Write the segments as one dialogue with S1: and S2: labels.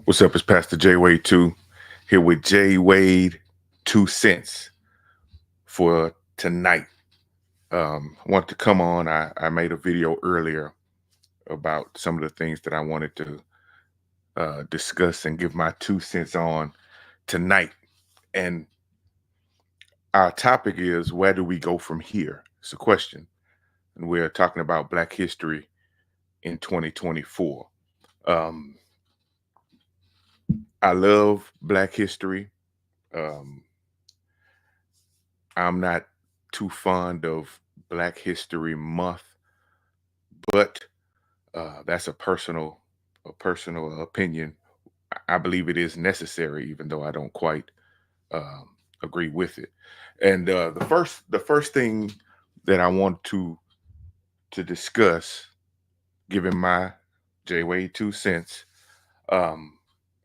S1: What's up? It's Pastor Jwade2 here with Wade 2 cents for tonight. I want to come on. I made a video earlier about some of the things that I wanted to discuss and give my 2 cents on tonight. And our topic is, where do we go from here? It's a question. And we're talking about Black history in 2024. Um, I love Black history. Um, I'm not too fond of Black History Month, but that's a personal opinion. I believe it is necessary, even though I don't quite um, agree with it. And the first thing that I want to discuss, given my J Wade 2 cents, um,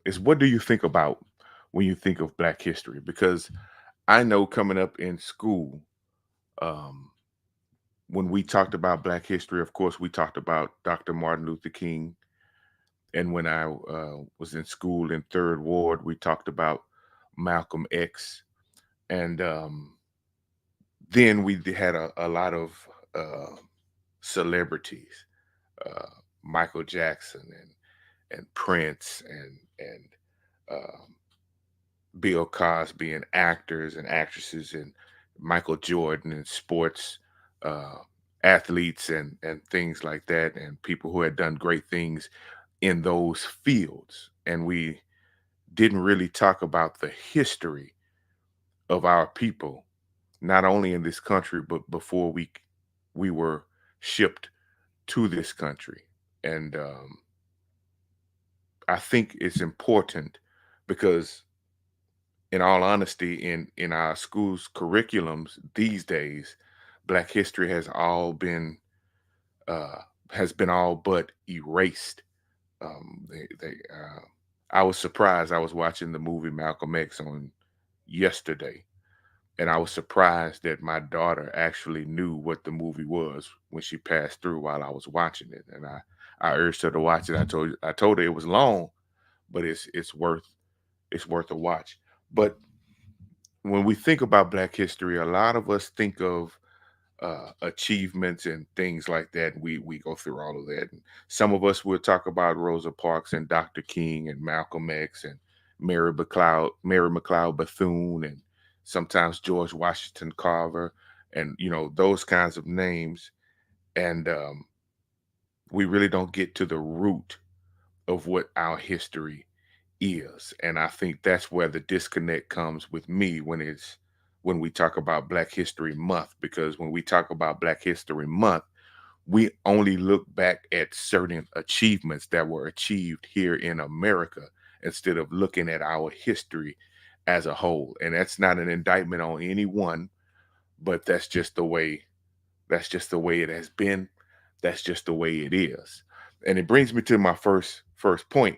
S1: is what do you think about when you think of Black history? Because I know coming up in school, um, when we talked about Black history, of course, we talked about Dr. Martin Luther King. And when I was in school in Third Ward, we talked about Malcolm X. And then had a lot of uh, celebrities, uh, Michael Jackson and Prince and um, Bill Cosby and actors and actresses and Michael Jordan and sports uh, athletes and things like that, and people who had done great things in those fields. And we didn't really talk about the history of our people, not only in this country, but before we were shipped to this country. And I think it's important because, in all honesty, in our schools curriculums these days, Black history uh, has been all but erased. They I was surprised. I was watching the movie Malcolm X on yesterday, and I was surprised that my daughter actually knew what the movie was when she passed through while I was watching it. And I urged her to watch it. I told her it was long, but it's worth a watch. But when we think about Black history, a lot of us think of achievements and things like that. We go through all of that. And some of us will talk about Rosa Parks and Dr. King and Malcolm X and Mary McLeod Bethune, and sometimes George Washington Carver, and those kinds of names. And we really don't get to the root of what our history is. And I think that's where the disconnect comes with me when we talk about Black History Month, because when we talk about Black History Month, we only look back at certain achievements that were achieved here in America instead of looking at our history as a whole. And that's not an indictment on anyone, but that's just the way it has been. That's just the way it is. And it brings me to my first point.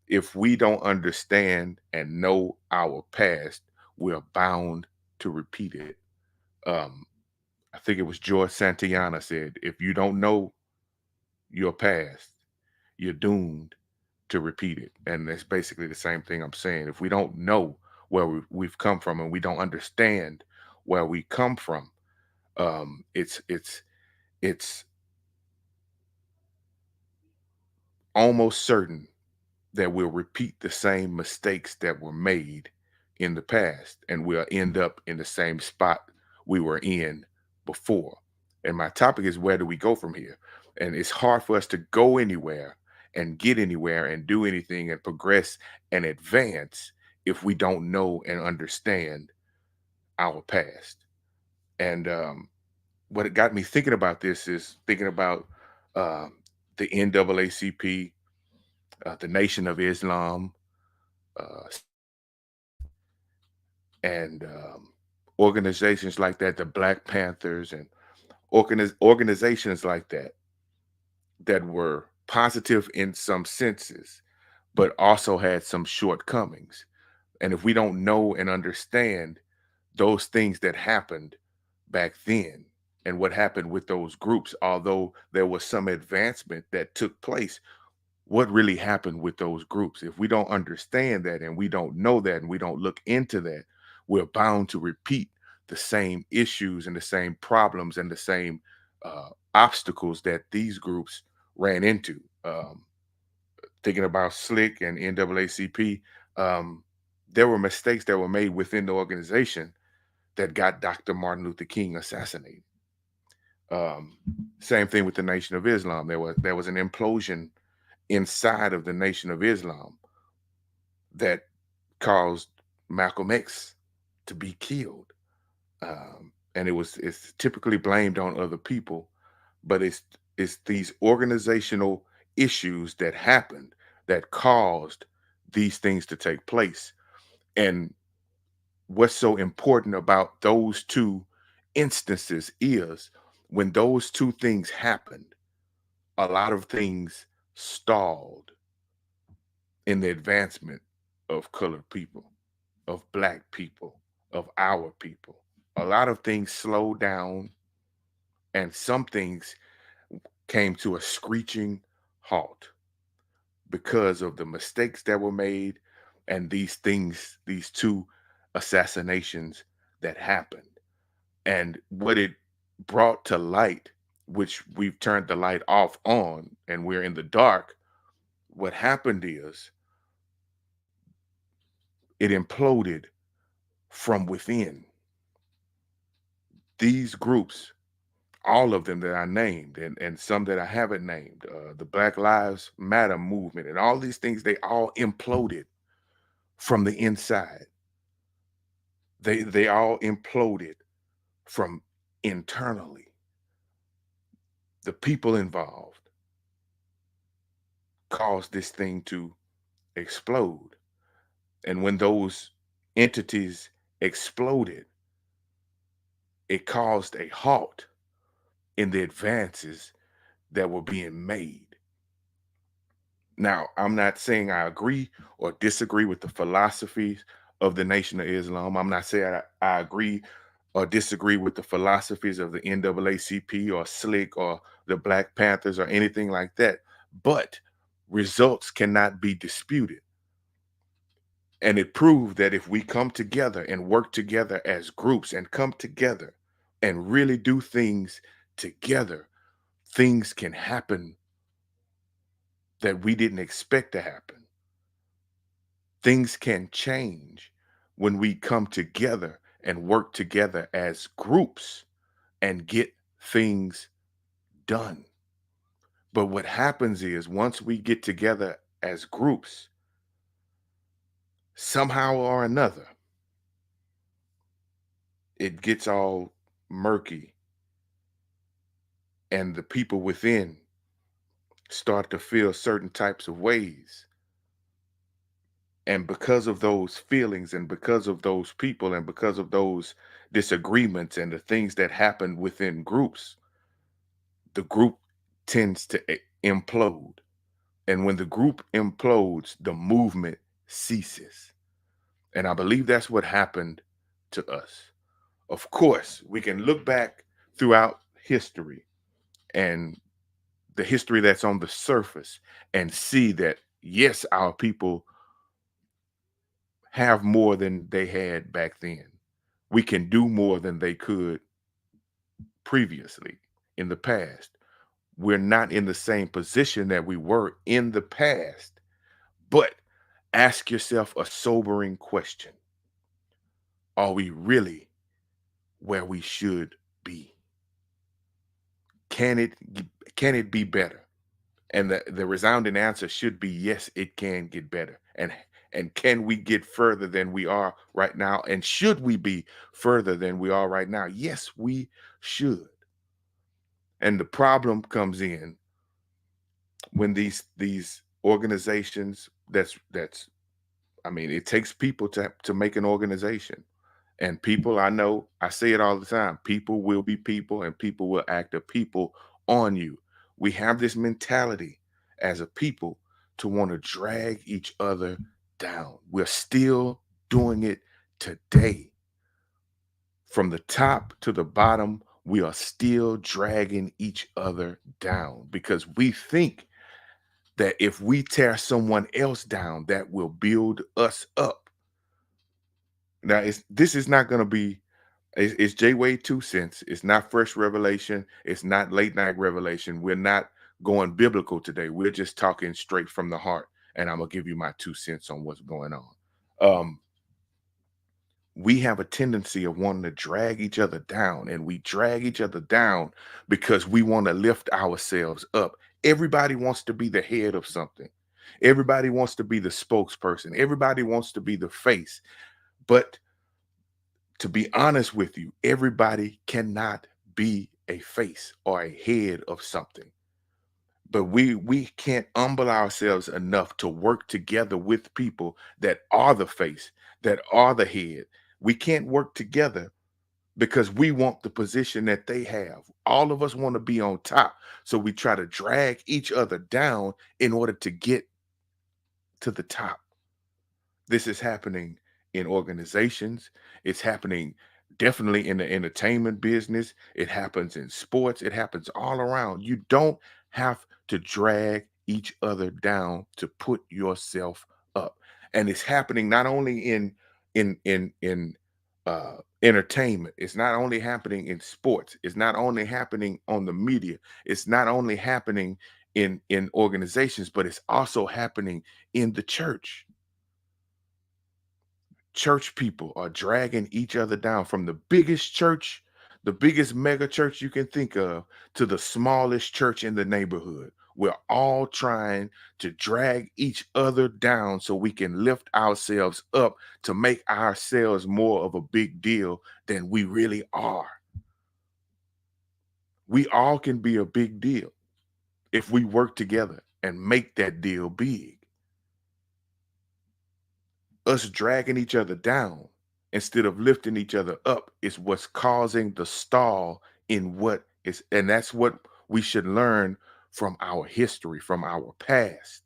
S1: If we don't understand and know our past, we're bound to repeat it. Um, I think it was George Santayana said, if you don't know your past, you're doomed to repeat it. And that's basically the same thing I'm saying. If we don't know where we've come from and we don't understand where we come from, it's almost certain that we'll repeat the same mistakes that were made in the past, and we'll end up in the same spot we were in before. And my topic is, where do we go from here? And it's hard for us to go anywhere and get anywhere and do anything and progress and advance if we don't know and understand our past. And what it got me thinking about this is thinking about uh, the NAACP, the Nation of Islam, uh, and organizations like that, the Black Panthers, and organizations like that were positive in some senses, but also had some shortcomings. And if we don't know and understand those things that happened back then and what happened with those groups, although there was some advancement that took place, what really happened with those groups. If we don't understand that and we don't know that and we don't look into that, we're bound to repeat the same issues and the same problems and the same obstacles that these groups ran into. Thinking about Slick and NAACP, um, there were mistakes that were made within the organization that got Dr. Martin Luther King assassinated. Um, Same thing with the Nation of Islam. There was an implosion inside of the Nation of Islam that caused Malcolm X to be killed. And it's typically blamed on other people, but it's these organizational issues that happened that caused these things to take place. And what's so important about those two instances is when those two things happened, a lot of things stalled in the advancement of colored people, of black people, of our people. A lot of things slowed down and some things came to a screeching halt because of the mistakes that were made and these things, these two assassinations that happened. And what it brought to light, which we've turned the light off on and we're in the dark, what happened is it imploded from within. These groups, all of them that I named and some that I haven't named, the Black Lives Matter movement and all these things, they all imploded from the inside. They all imploded from internally. The people involved caused this thing to explode. And when those entities exploded, it caused a halt in the advances that were being made. Now, I'm not saying I agree or disagree with the philosophies of the Nation of Islam. I'm not saying I agree or disagree with the philosophies of the NAACP or SLIC or the Black Panthers or anything like that. But results cannot be disputed. And it proved that if we come together and work together as groups and come together and really do things together, things can happen that we didn't expect to happen. Things can change when we come together and work together as groups and get things done. But what happens is once we get together as groups, somehow or another, it gets all murky and the people within start to feel certain types of ways. And because of those feelings and because of those people and because of those disagreements and the things that happen within groups, the group tends to implode. And when the group implodes, the movement ceases. And I believe that's what happened to us. Of course, we can look back throughout history and the history that's on the surface and see that, yes, our people have more than they had back then. We can do more than they could previously in the past. We're not in the same position that we were in the past, but ask yourself a sobering question. Are we really where we should be? Can it can it be better? And the resounding answer should be yes, it can get better. And can we get further than we are right now? And should we be further than we are right now? Yes, we should. And the problem comes in when these organizations that's I mean, it takes people to make an organization. And people, I know, I say it all the time, people will be people and people will act a people on you. We have this mentality as a people to want to drag each other down. We're still doing it today. From the top to the bottom, we are still dragging each other down because we think that if we tear someone else down, that will build us up. Now, this is not going to be, it's Jwade 2 cents. It's not fresh revelation. It's not late night revelation. We're not going biblical today. We're just talking straight from the heart. And I'm going to give you my 2 cents on what's going on. Um, we have a tendency of wanting to drag each other down, and we drag each other down because we want to lift ourselves up. Everybody wants to be the head of something. Everybody wants to be the spokesperson. Everybody wants to be the face. But to be honest with you, everybody cannot be a face or a head of something. But we can't humble ourselves enough to work together with people that are the face, that are the head. We can't work together because we want the position that they have. All of us want to be on top. So we try to drag each other down in order to get to the top. This is happening in organizations. It's happening definitely in the entertainment business. It happens in sports. It happens all around. You don't have to drag each other down to put yourself up. And it's happening not only in entertainment. It's not only happening in sports. It's not only happening on the media. It's not only happening in organizations, but it's also happening in the church. Church people are dragging each other down from the biggest church, the biggest mega church you can think of, to the smallest church in the neighborhood. We're all trying to drag each other down so we can lift ourselves up to make ourselves more of a big deal than we really are. We all can be a big deal if we work together and make that deal big. Us dragging each other down instead of lifting each other up is what's causing the stall in what is, and that's what we should learn from our history, from our past.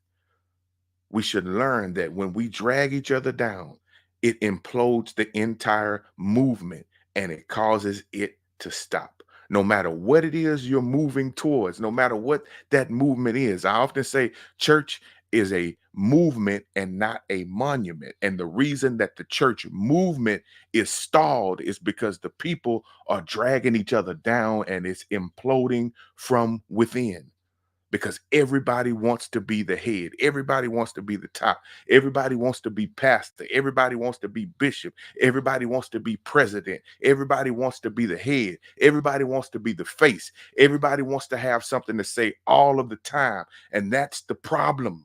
S1: We should learn that when we drag each other down, it implodes the entire movement and it causes it to stop. No matter what it is you're moving towards, no matter what that movement is. I often say church is a movement and not a monument. And the reason that the church movement is stalled is because the people are dragging each other down and it's imploding from within, because everybody wants to be the head. Everybody wants to be the top. Everybody wants to be pastor. Everybody wants to be bishop. Everybody wants to be president. Everybody wants to be the head. Everybody wants to be the face. Everybody wants to have something to say all of the time. And that's the problem.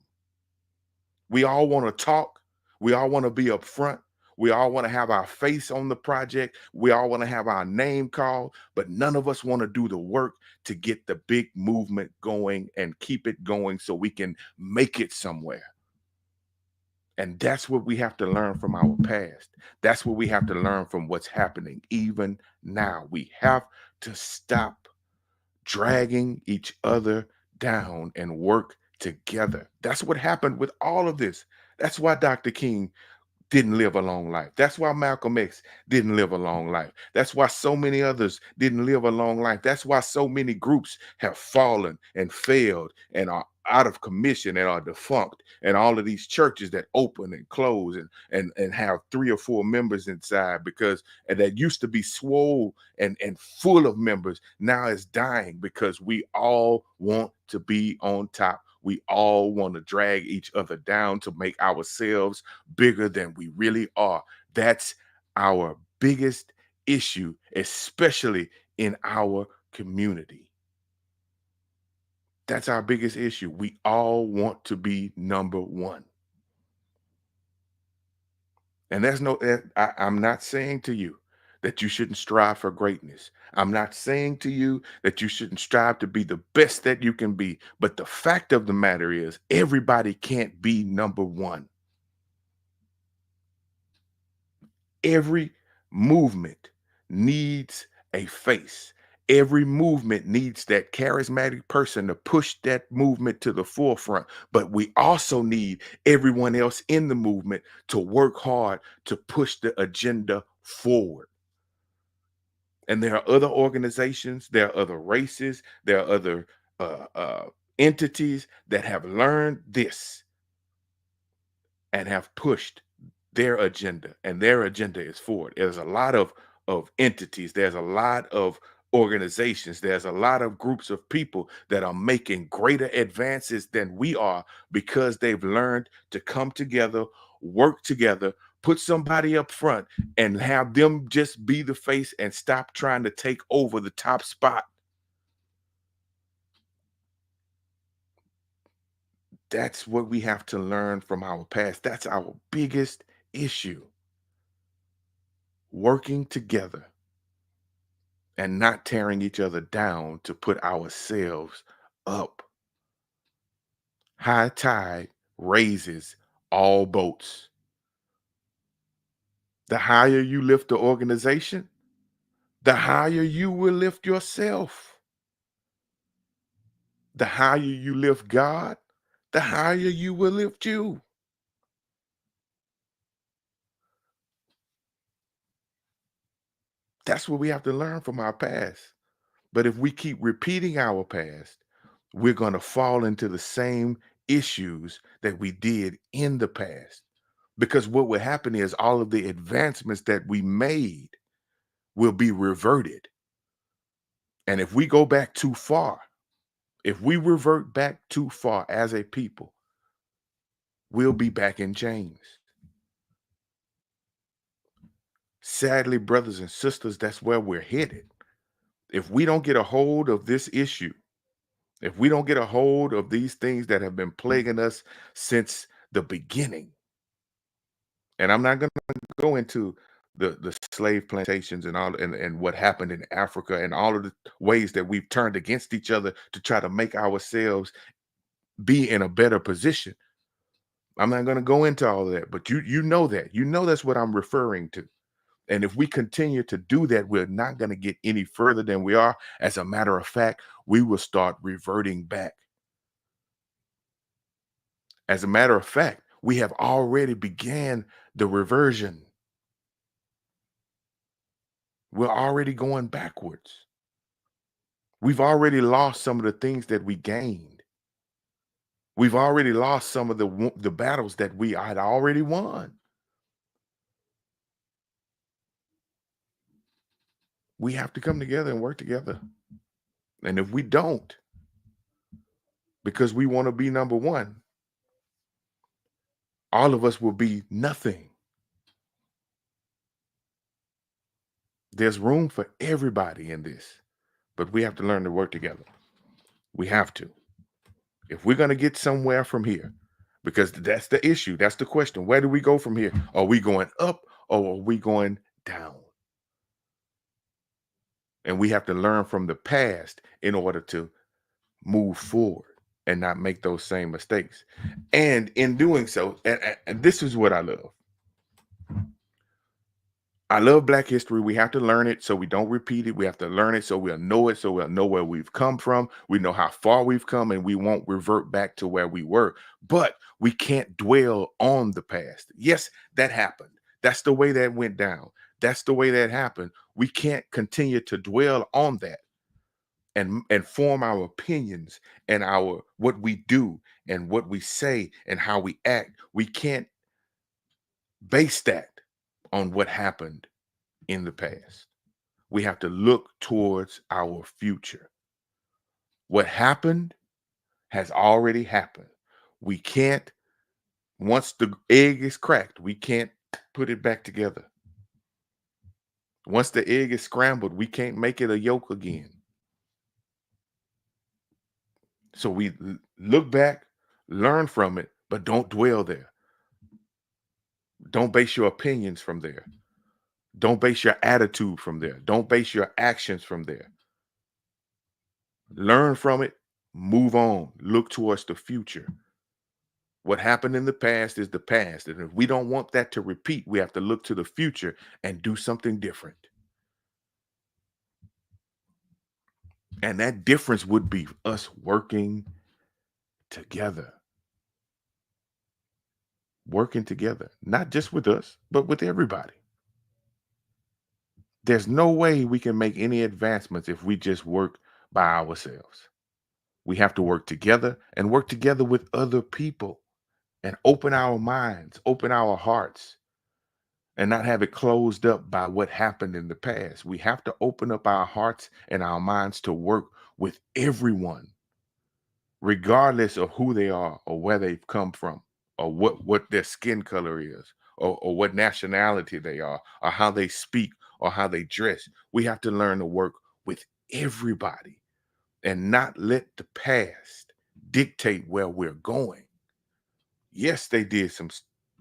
S1: We all want to talk. We all want to be up front. We all want to have our face on the project. We all want to have our name called, but none of us want to do the work to get the big movement going and keep it going so we can make it somewhere. And that's what we have to learn from our past. That's what we have to learn from what's happening even now. We have to stop dragging each other down and work together. That's what happened with all of this. That's why Dr. King didn't live a long life. That's why Malcolm X didn't live a long life. That's why so many others didn't live a long life. That's why so many groups have fallen and failed and are out of commission and are defunct. And all of these churches that open and close and have 3 or 4 members inside, because and that used to be swole and full of members, now it's dying because we all want to be on top. We all want to drag each other down to make ourselves bigger than we really are. That's our biggest issue, especially in our community. That's our biggest issue. We all want to be number one. And there's no, I'm not saying to you that you shouldn't strive for greatness. I'm not saying to you that you shouldn't strive to be the best that you can be. But the fact of the matter is, everybody can't be number one. Every movement needs a face. Every movement needs that charismatic person to push that movement to the forefront. But we also need everyone else in the movement to work hard to push the agenda forward. And there are other organizations, there are other races, there are other entities that have learned this and have pushed their agenda, and their agenda is forward. There's a lot of entities, there's a lot of organizations, there's a lot of groups of people that are making greater advances than we are because they've learned to come together, work together, put somebody up front and have them just be the face and stop trying to take over the top spot. That's what we have to learn from our past. That's our biggest issue. Working together and not tearing each other down to put ourselves up. High tide raises all boats. The higher you lift the organization, the higher you will lift yourself. The higher you lift God, the higher you will lift you. That's what we have to learn from our past. But if we keep repeating our past, we're going to fall into the same issues that we did in the past. Because what will happen is all of the advancements that we made will be reverted. And if we go back too far, if we revert back too far as a people, we'll be back in chains. Sadly, brothers and sisters, that's where we're headed. If we don't get a hold of this issue, if we don't get a hold of these things that have been plaguing us since the beginning, and I'm not going to go into the slave plantations and all and what happened in Africa and all of the ways that we've turned against each other to try to make ourselves be in a better position. I'm not going to go into all of that, but you know that. You know that's what I'm referring to. And if we continue to do that, we're not going to get any further than we are. As a matter of fact, we will start reverting back. As a matter of fact, we have already began the reversion. We're already going backwards. We've already lost some of the things that we gained. We've already lost some of the battles that we had already won. We have to come together and work together. And if we don't, because we want to be number one, all of us will be nothing. There's room for everybody in this, but we have to learn to work together. We have to. If we're going to get somewhere from here, because that's the issue, that's the question. Where do we go from here? Are we going up or are we going down? And we have to learn from the past in order to move forward and not make those same mistakes. And in doing so, and this is what I love. I love Black history. We have to learn it so we don't repeat it. We have to learn it so we'll know it, so we'll know where we've come from. We know how far we've come, and we won't revert back to where we were. But we can't dwell on the past. Yes, that happened. That's the way that went down. That's the way that happened. We can't continue to dwell on that and form our opinions and our what we do and what we say and how we act. We can't base that on what happened in the past. We have to look towards our future. What happened has already happened. We can't, once the egg is cracked, we can't put it back together. Once the egg is scrambled, we can't make it a yolk again. So we look back, learn from it, but don't dwell there. Don't base your opinions from there. Don't base your attitude from there. Don't base your actions from there. Learn from it, move on, look towards the future. What happened in the past is the past. And if we don't want that to repeat, we have to look to the future and do something different. And that difference would be us working together, not just with us, but with everybody. There's no way we can make any advancements if we just work by ourselves. We have to work together and work together with other people and open our minds, open our hearts, and not have it closed up by what happened in the past. We have to open up our hearts and our minds to work with everyone, regardless of who they are or where they've come from or what their skin color is or what nationality they are or how they speak or how they dress. We have to learn to work with everybody and not let the past dictate where we're going. Yes, they did some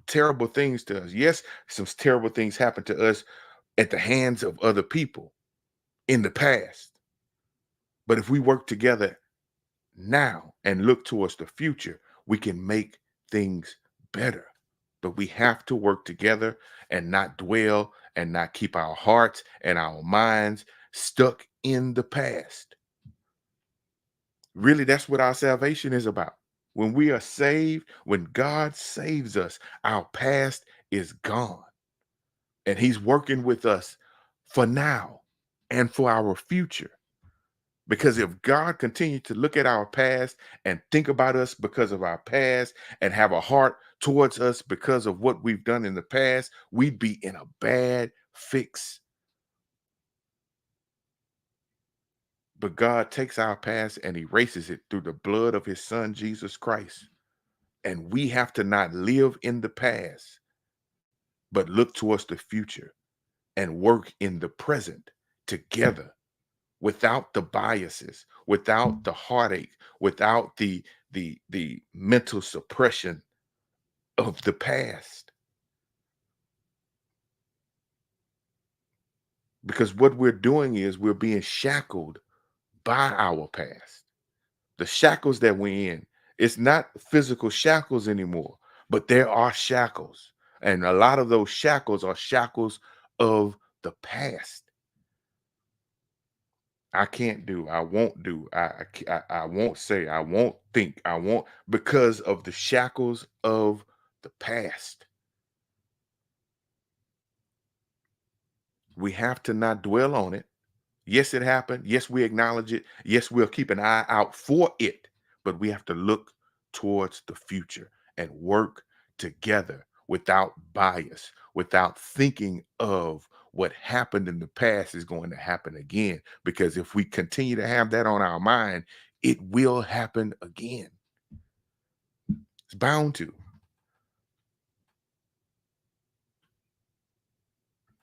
S1: terrible things to us. Yes, some terrible things happened to us at the hands of other people in the past. But if we work together now and look towards the future, we can make things better. But we have to work together and not dwell and not keep our hearts and our minds stuck in the past. Really, that's what our salvation is about. When we are saved, when God saves us, our past is gone. And He's working with us for now and for our future. Because if God continued to look at our past and think about us because of our past and have a heart towards us because of what we've done in the past, we'd be in a bad fix. But God takes our past and erases it through the blood of His Son, Jesus Christ. And we have to not live in the past, but look towards the future and work in the present together without the biases, without the heartache, without the mental suppression of the past. Because what we're doing is we're being shackled by our past. The shackles that we're in, it's not physical shackles anymore, but there are shackles. And a lot of those shackles are shackles of the past. I can't do, I won't do, I won't say, I won't think, I won't, because of the shackles of the past. We have to not dwell on it. Yes, it happened. Yes, we acknowledge it. Yes, we'll keep an eye out for it, but we have to look towards the future and work together without bias, without thinking of what happened in the past is going to happen again. Because if we continue to have that on our mind, it will happen again. It's bound to.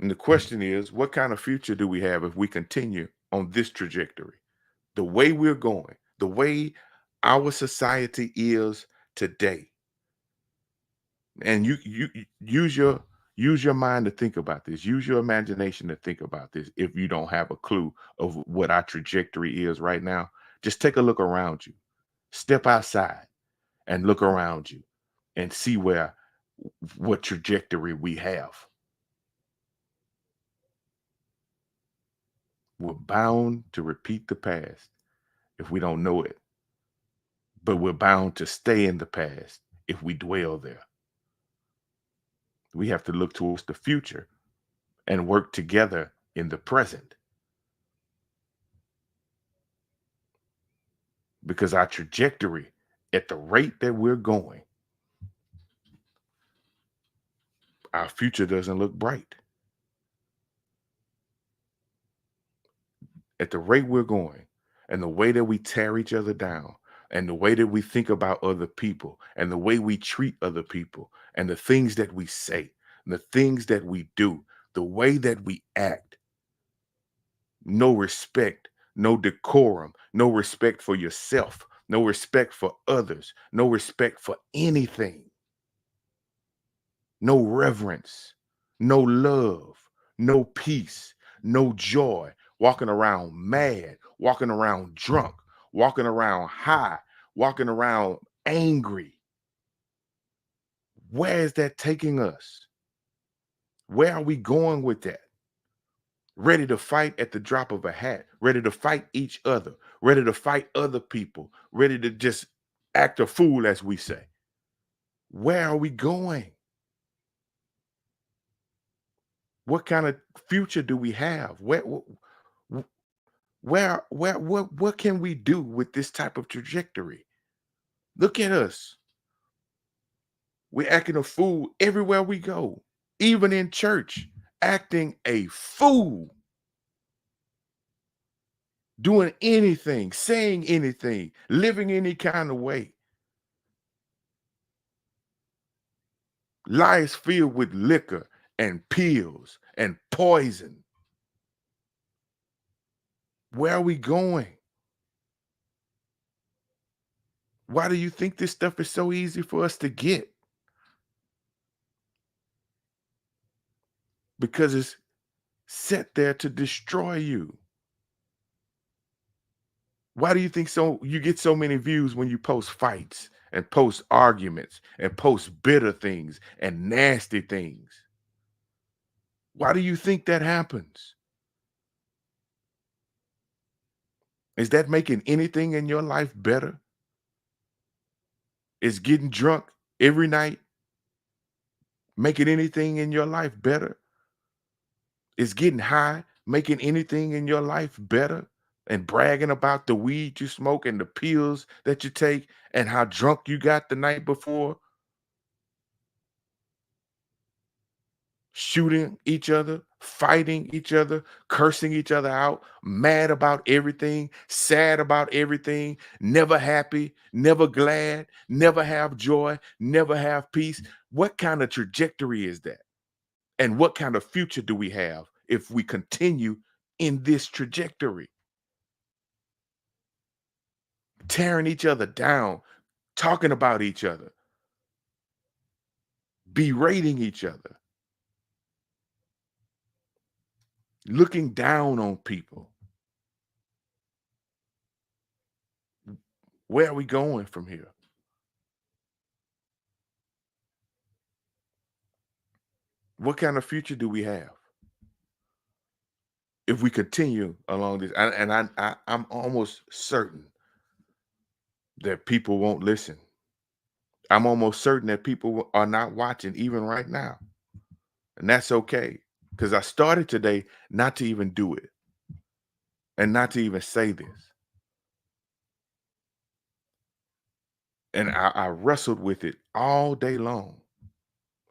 S1: And the question is, what kind of future do we have if we continue on this trajectory? The way we're going, the way our society is today. And use your mind to think about this. Use your imagination to think about this. If you don't have a clue of what our trajectory is right now, just take a look around you. Step outside and look around you and see what trajectory we have. We're bound to repeat the past if we don't know it, but we're bound to stay in the past if we dwell there. We have to look towards the future and work together in the present, because our trajectory, at the rate that we're going, our future doesn't look bright. At the rate we're going and the way that we tear each other down and the way that we think about other people and the way we treat other people and the things that we say and the things that we do, the way that we act, no respect, no decorum, no respect for yourself, no respect for others, no respect for anything, no reverence, no love, no peace, no joy, walking around mad, walking around drunk, walking around high, walking around angry. Where is that taking us? Where are we going with that? Ready to fight at the drop of a hat, ready to fight each other, ready to fight other people, ready to just act a fool, as we say. Where are we going? What kind of future do we have? What can we do with this type of trajectory? Look at us. We're acting a fool everywhere we go, even in church, acting a fool, doing anything, saying anything, living any kind of way. Lives filled with liquor and pills and poison. Where are we going? Why do you think this stuff is so easy for us to get? Because it's set there to destroy you. Why do you think you get so many views when you post fights and post arguments and post bitter things and nasty things? Why do you think that happens? Is that making anything in your life better? Is getting drunk every night making anything in your life better? Is getting high making anything in your life better? And bragging about the weed you smoke and the pills that you take and how drunk you got the night before? Shooting each other, fighting each other, cursing each other out, mad about everything, sad about everything, never happy, never glad, never have joy, never have peace. What kind of trajectory is that? And what kind of future do we have if we continue in this trajectory? Tearing each other down, talking about each other, berating each other, looking down on people. Where are we going from here? What kind of future do we have if we continue along this? I'm almost certain that people won't listen. I'm almost certain that people are not watching even right now, and that's okay because I started today not to even do it and not to even say this, and I wrestled with it all day long.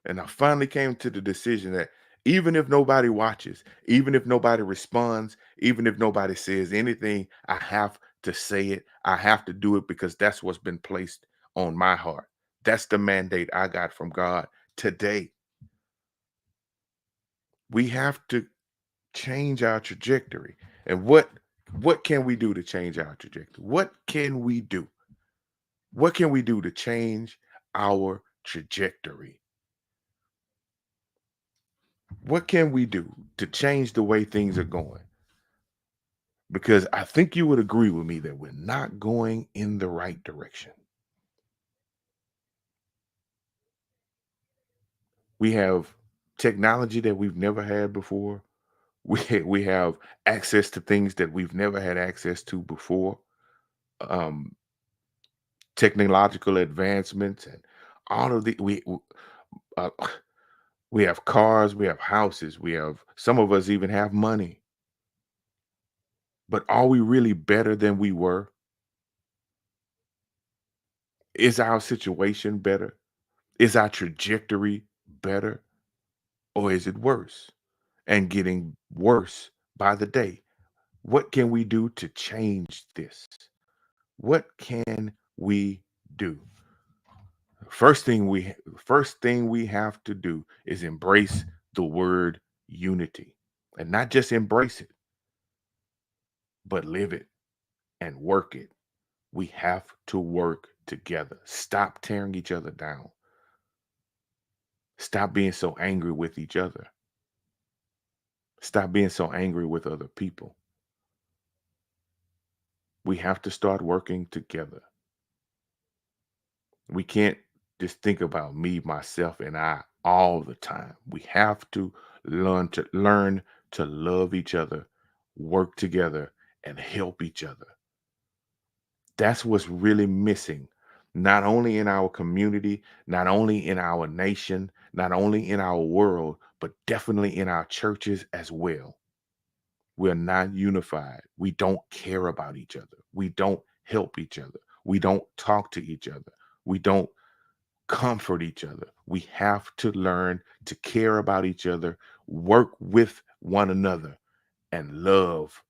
S1: And I finally came to the decision that even if nobody watches, even if nobody responds, even if nobody says anything, I have to say it. I have to do it because that's what's been placed on my heart. That's the mandate I got from God today. We have to change our trajectory. And what can we do to change our trajectory? What can we do? What can we do to change our trajectory? What can we do to change the way things are going? Because I think you would agree with me that we're not going in the right direction. We have technology that we've never had before. We have access to things that we've never had access to before. Um, Technological advancements and all of the uh, we have cars, we have houses, we have some of us even have money. But are we really better than we were? Is our situation better? Is our trajectory better? Or is it worse and getting worse by the day? What can we do to change this? What can we do? First thing we have to do is embrace the word unity. And not just embrace it, but live it and work it. We have to work together. Stop tearing each other down. Stop being so angry with each other. Stop being so angry with other people. We have to start working together. We can't just think about me, myself, and I all the time. We have to learn to love each other, work together, and help each other. That's what's really missing, not only in our community, not only in our nation, not only in our world, but definitely in our churches as well. We're not unified. We don't care about each other. We don't help each other. We don't talk to each other. We don't comfort each other. We have to learn to care about each other, work with one another, and love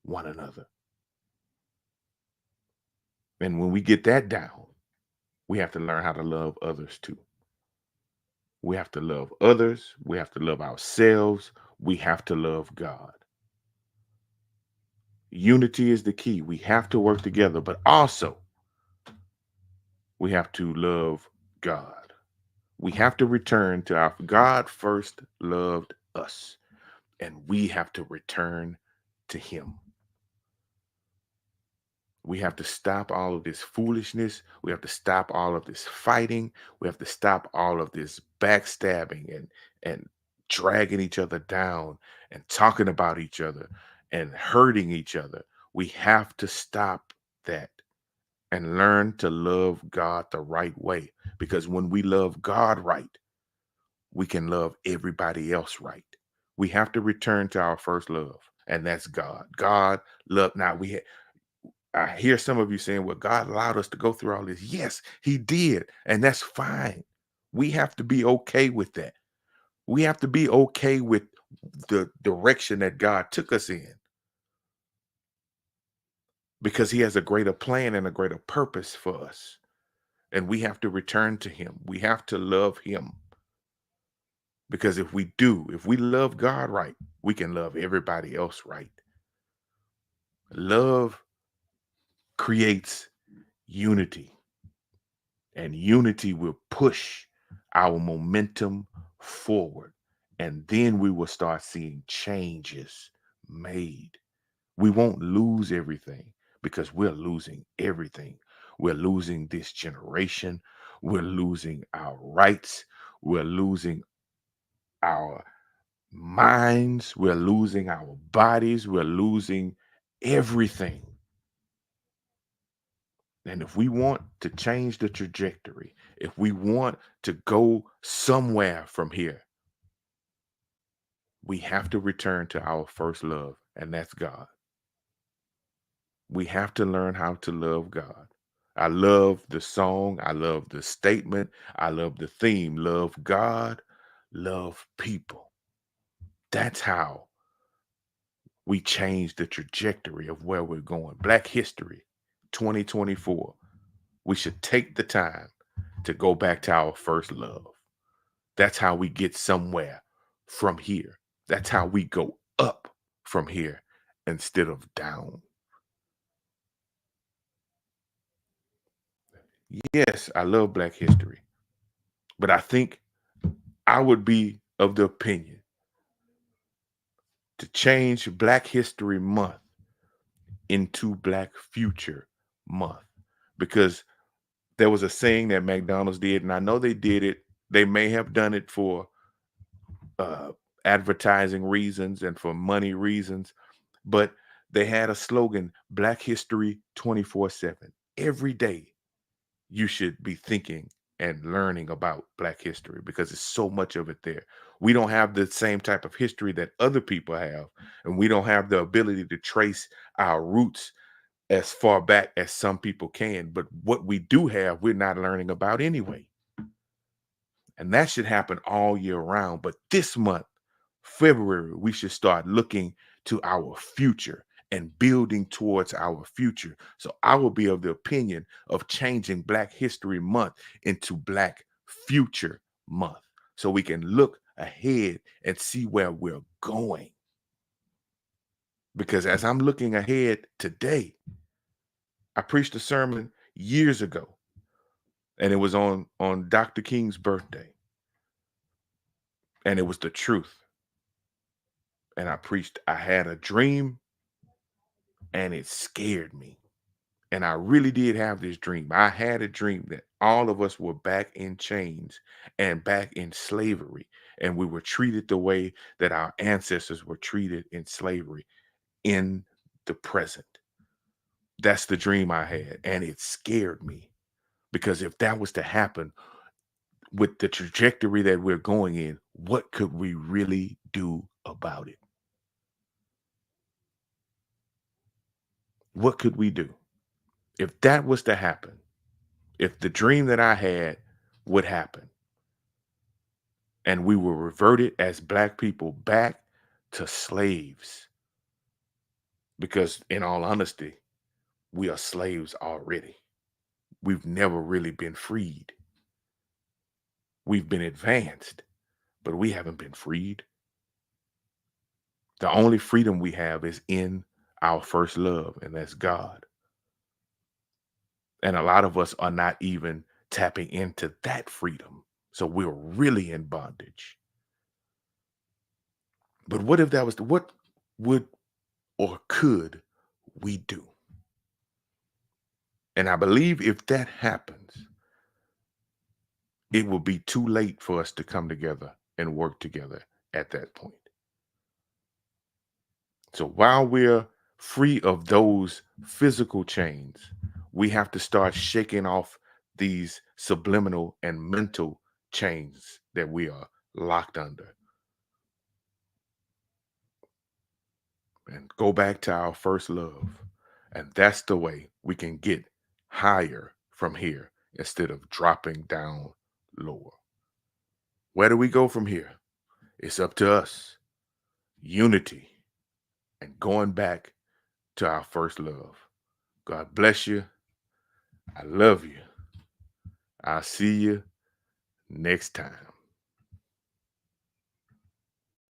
S1: one another. And when we get that down, we have to learn how to love others too. We have to love others. We have to love ourselves. We have to love God. Unity is the key. We have to work together, but also we have to love God. We have to return to our God first loved us, and we have to return to Him. We have to stop all of this foolishness. We have to stop all of this fighting. We have to stop all of this backstabbing and dragging each other down and talking about each other and hurting each other. We have to stop that and learn to love God the right way. Because when we love God right, we can love everybody else right. We have to return to our first love, and that's God. God love. Now I hear some of you saying, well, God allowed us to go through all this. Yes, He did. And that's fine. We have to be okay with that. We have to be okay with the direction that God took us in because He has a greater plan and a greater purpose for us. And we have to return to Him. We have to love Him because if we do, if we love God right, we can love everybody else right. Love creates unity. And unity will push our momentum forward. And then we will start seeing changes made. We won't lose everything because we're losing everything. We're losing this generation. We're losing our rights. We're losing our minds. We're losing our bodies. We're losing everything. And if we want to change the trajectory, if we want to go somewhere from here, we have to return to our first love, and that's God. We have to learn how to love God. I love the song. I love the statement. I love the theme. Love God, love people. That's how we change the trajectory of where we're going. Black History 2024. We should take the time to go back to our first love. That's how we get somewhere from here. That's how we go up from here instead of down. Yes, I love Black History, but I think I would be of the opinion to change Black History Month into Black Future Month because there was a saying that McDonald's did, and I know they did it. They may have done it for uh, advertising reasons and for money reasons, but they had a slogan, Black History 24/7. Every day you should be thinking and learning about Black history because there's so much of it there. We don't have the same type of history that other people have, and we don't have the ability to trace our roots as far back as some people can. But what we do have, we're not learning about anyway. And that should happen all year round. But this month, February, we should start looking to our future and building towards our future. So I will be of the opinion of changing Black History Month into Black Future Month so we can look ahead and see where we're going. Because as I'm looking ahead today, I preached a sermon years ago, and it was on Dr. King's birthday, and it was the truth. And I preached, I had a dream and it scared me. And I really did have this dream. I had a dream that all of us were back in chains and back in slavery, and we were treated the way that our ancestors were treated in slavery in the present. That's the dream I had, and it scared me because if that was to happen with the trajectory that we're going in, what could we really do about it? What could we do? If that was to happen, if the dream that I had would happen, and we were reverted as black people back to slaves, because in all honesty, we are slaves already. We've never really been freed. We've been advanced, but we haven't been freed. The only freedom we have is in our first love, and that's God. And a lot of us are not even tapping into that freedom. So we're really in bondage. But what if that was what would or could we do? And I believe if that happens, it will be too late for us to come together and work together at that point. So while we're free of those physical chains, we have to start shaking off these subliminal and mental chains that we are locked under and go back to our first love. And that's the way we can get higher from here instead of dropping down lower. Where do we go from here? It's up to us. Unity and going back to our first love. God bless you. I love you. I'll see you next time.